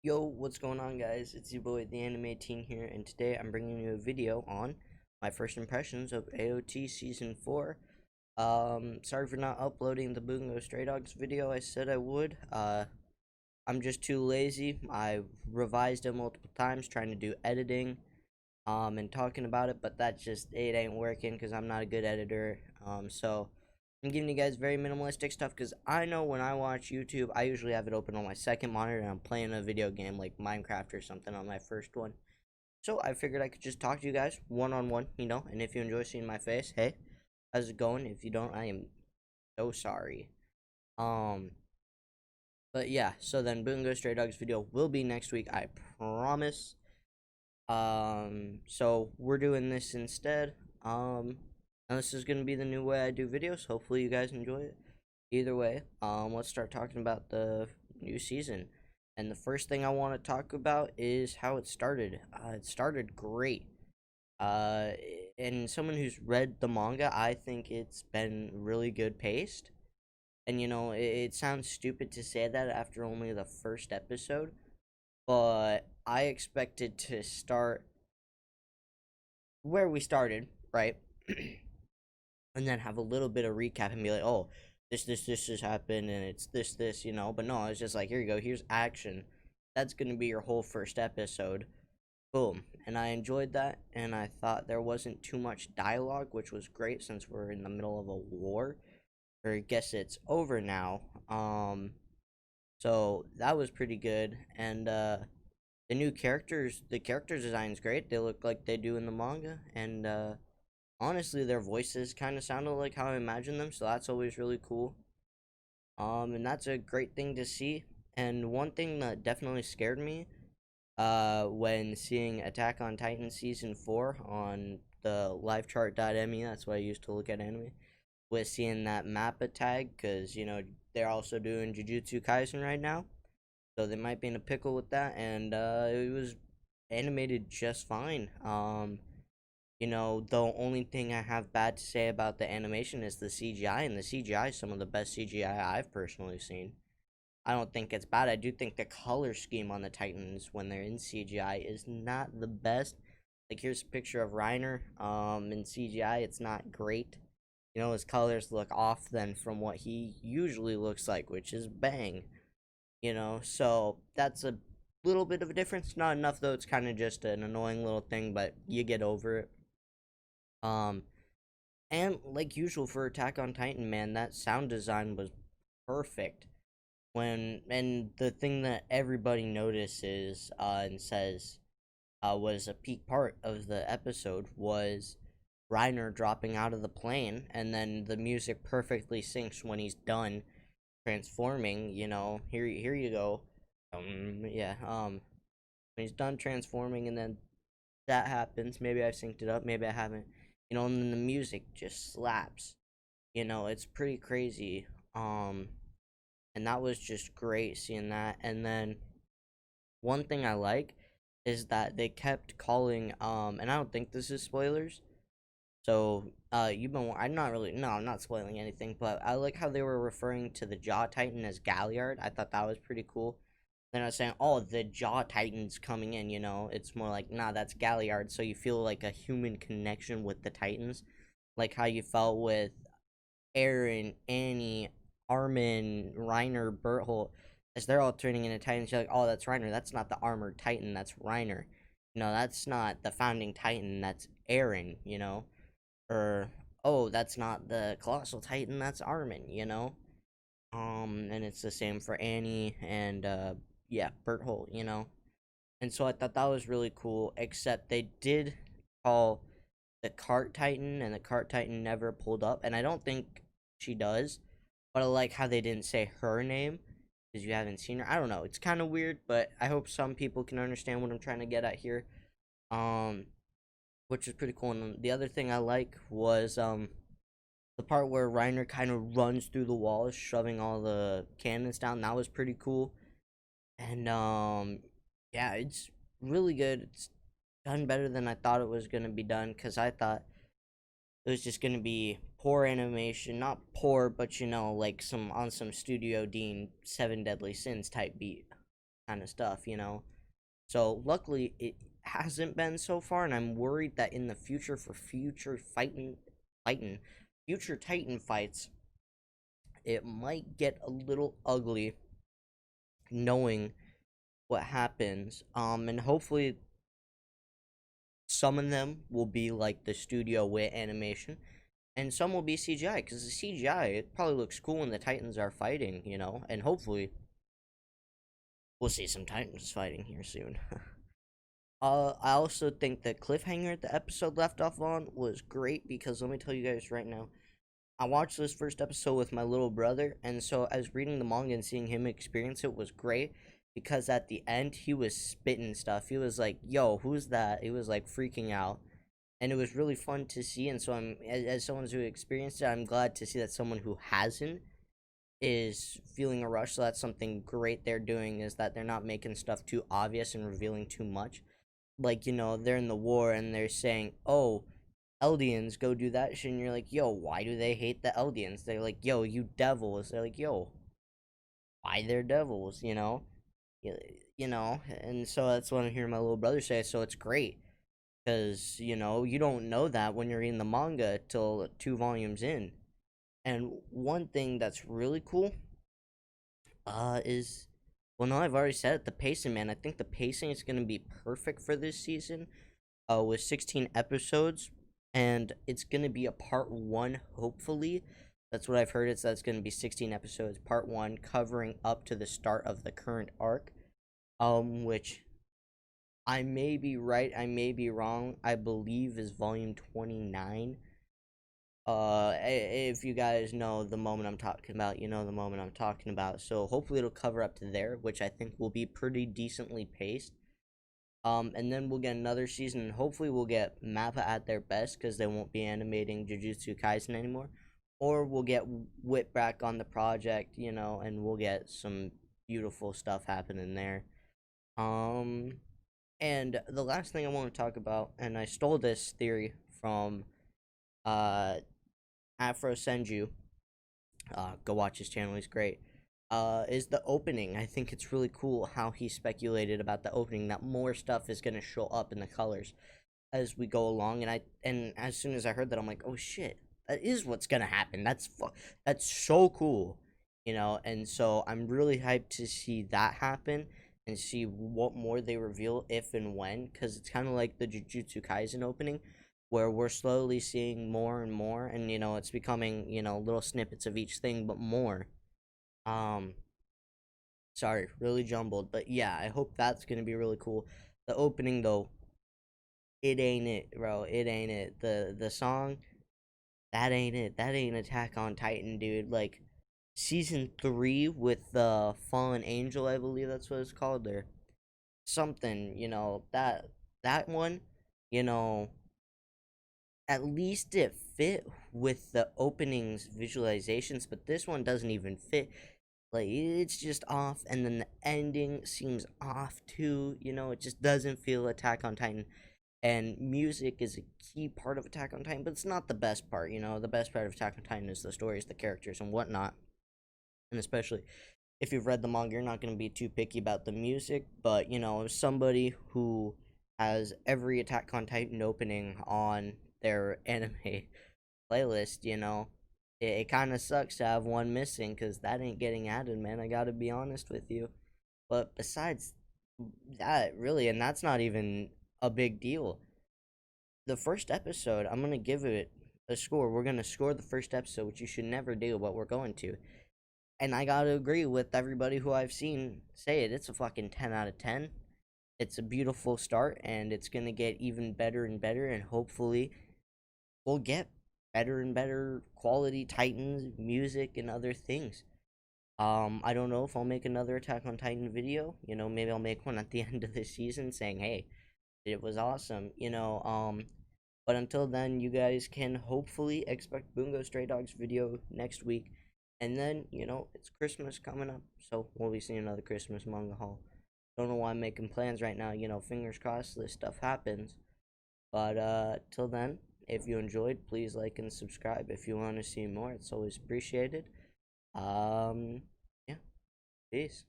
Yo, what's going on, guys? It's your boy, the Anime Teen here, and today I'm bringing you a video on my first impressions of AOT Season 4. Sorry for not uploading the Bungo Stray Dogs video I said I would. I'm just too lazy. I revised it multiple times trying to do editing, and talking about it, but it ain't working because I'm not a good editor. So I'm giving you guys very minimalistic stuff because I know when I watch YouTube, I usually have it open on my second monitor and I'm playing a video game like Minecraft or something on my first one. So I figured I could just talk to you guys one on one, and if you enjoy seeing my face, hey, how's it going? If you don't, I am so sorry. Um, but yeah, so then Bungo Stray Dogs video will be next week, I promise. So we're doing this instead. And this is gonna be the new way I do videos. Hopefully you guys enjoy it. Either way, let's start talking about the new season. And the first thing I want to talk about is how it started. It started great. Uh, and someone who's read the manga, I think it's been really good paced. And it sounds stupid to say that after only the first episode, but I expected to start where we started, right? And then have a little bit of recap and be like, oh, this has happened and it's this. But no, it's just like, here you go, here's action. That's gonna be your whole first episode. Boom. And I enjoyed that, and I thought there wasn't too much dialogue, which was great since we're in the middle of a war. Or I guess it's over now. So that was pretty good. And the characters design's great. They look like they do in the manga, and honestly, their voices kind of sounded like how I imagined them, so that's always really cool. And that's a great thing to see. And one thing that definitely scared me, when seeing Attack on Titan Season 4 on the livechart.me, that's what I used to look at anime, was seeing that Mappa tag, because, they're also doing Jujutsu Kaisen right now, so they might be in a pickle with that, and, it was animated just fine. The only thing I have bad to say about the animation is the CGI, and the CGI is some of the best CGI I've personally seen. I don't think it's bad. I do think the color scheme on the Titans when they're in CGI is not the best. Like, here's a picture of Reiner in CGI. It's not great. His colors look off then from what he usually looks like, which is bang. So that's a little bit of a difference. Not enough, though. It's kind of just an annoying little thing, but you get over it. Um, and like usual for Attack on Titan, man, that sound design was perfect. And the thing that everybody notices and says was a peak part of the episode was Reiner dropping out of the plane, and then the music perfectly syncs when he's done transforming. Here you go. Yeah. When he's done transforming, and then that happens. Maybe I've synced it up, maybe I haven't. And then the music just slaps. It's pretty crazy. And that was just great seeing that. And then one thing I like is that they kept calling and I don't think this is spoilers. So I'm not really, no, I'm not spoiling anything, but I like how they were referring to the Jaw Titan as Galliard. I thought that was pretty cool. Then I was saying, oh, the Jaw Titan's coming in, it's more like, nah, that's Galliard, so you feel like a human connection with the Titans, like how you felt with Aaron, Annie, Armin, Reiner, Berthold, as they're all turning into Titans. You're like, oh, that's Reiner. That's not the armored Titan. That's Reiner. No, that's not the founding Titan. That's Aaron. Or oh, that's not the colossal Titan. That's Armin. And it's the same for Annie and yeah, Berthold. And so I thought that was really cool. Except they did call the Cart Titan, and the Cart Titan never pulled up, and I don't think she does. But I like how they didn't say her name because you haven't seen her. I don't know. It's kind of weird, but I hope some people can understand what I'm trying to get at here. Um, which is pretty cool. And the other thing I like was the part where Reiner kind of runs through the walls, shoving all the cannons down. That was pretty cool. And yeah, it's really good. It's done better than I thought it was gonna be done, because I thought it was just gonna be poor animation, not poor, but like some Studio Dean Seven Deadly Sins type beat. kind of stuff, So luckily it hasn't been so far, and I'm worried that in the future for fighting future Titan fights, it might get a little ugly knowing what happens. And hopefully some of them will be like the studio wit animation, and some will be CGI, because the CGI, it probably looks cool when the Titans are fighting, and hopefully we'll see some Titans fighting here soon. I also think the cliffhanger the episode left off on was great, because let me tell you guys right now, I watched this first episode with my little brother, and so as reading the manga and seeing him experience it was great, because at the end he was spitting stuff. He was like, "Yo, who's that?" He was like freaking out, and it was really fun to see. And so as someone who experienced it, I'm glad to see that someone who hasn't is feeling a rush. So that's something great they're doing, is that they're not making stuff too obvious and revealing too much. Like, they're in the war and they're saying, "Oh, Eldians, go do that shit," and you're like, "Yo, why do they hate the Eldians?" They're like, "Yo, you devils." They're like, "Yo, why they're devils?" And so that's what I'm hearing my little brother say. So it's great, because you don't know that when you're reading the manga till 2 volumes in. And one thing that's really cool, is, well, no, I've already said it, the pacing, man. I think the pacing is going to be perfect for this season, with 16 episodes, and it's going to be a part one, hopefully. That's what I've heard. That's going to be 16 episodes, part one, covering up to the start of the current arc, which I may be right, I may be wrong. I believe is volume 29. If you guys know the moment I'm talking about, you know the moment I'm talking about. So hopefully it'll cover up to there, which I think will be pretty decently paced. And then we'll get another season, and hopefully we'll get Mappa at their best, because they won't be animating Jujutsu Kaisen anymore. Or we'll get Wit back on the project, and we'll get some beautiful stuff happening there. Um, and the last thing I want to talk about, and I stole this theory from uh Afro Senju. Go watch his channel; he's great. Is the opening? I think it's really cool how he speculated about the opening, that more stuff is gonna show up in the colors as we go along. And as soon as I heard that, I'm like, oh shit, that is what's gonna happen. That's so cool, And so I'm really hyped to see that happen and see what more they reveal, if and when, because it's kind of like the Jujutsu Kaisen opening, where we're slowly seeing more and more, and it's becoming little snippets of each thing, but more. Um, sorry, really jumbled, but yeah, I hope that's gonna be really cool. The opening though, it ain't it, bro. It ain't it. The song, that ain't it. That ain't Attack on Titan, dude. Like season 3 with the Fallen Angel, I believe that's what it's called there. Something, that one, you know, at least it fit with the opening's visualizations, but this one doesn't even fit. Like, it's just off, and then the ending seems off too. It just doesn't feel Attack on Titan. And music is a key part of Attack on Titan, but it's not the best part. The best part of Attack on Titan is the stories, the characters, and whatnot. And especially if you've read the manga, you're not going to be too picky about the music. But somebody who has every Attack on Titan opening on their anime playlist, it kind of sucks to have one missing, because that ain't getting added, man. I gotta be honest with you. But besides that, really, and that's not even a big deal. The first episode, I'm gonna give it a score. We're gonna score the first episode, which you should never do, but we're going to. And I gotta agree with everybody who I've seen say it. It's a fucking 10 out of 10. It's a beautiful start, and it's gonna get even better and better, and hopefully we'll get better and better quality Titans music and other things. I don't know if I'll make another Attack on Titan video. Maybe I'll make one at the end of this season saying, "Hey, it was awesome." But until then, you guys can hopefully expect Bungo Stray Dogs video next week. And then, it's Christmas coming up, so we'll be seeing another Christmas manga haul. Don't know why I'm making plans right now, fingers crossed this stuff happens. But till then, if you enjoyed, please like and subscribe. If you want to see more, it's always appreciated. Yeah, peace.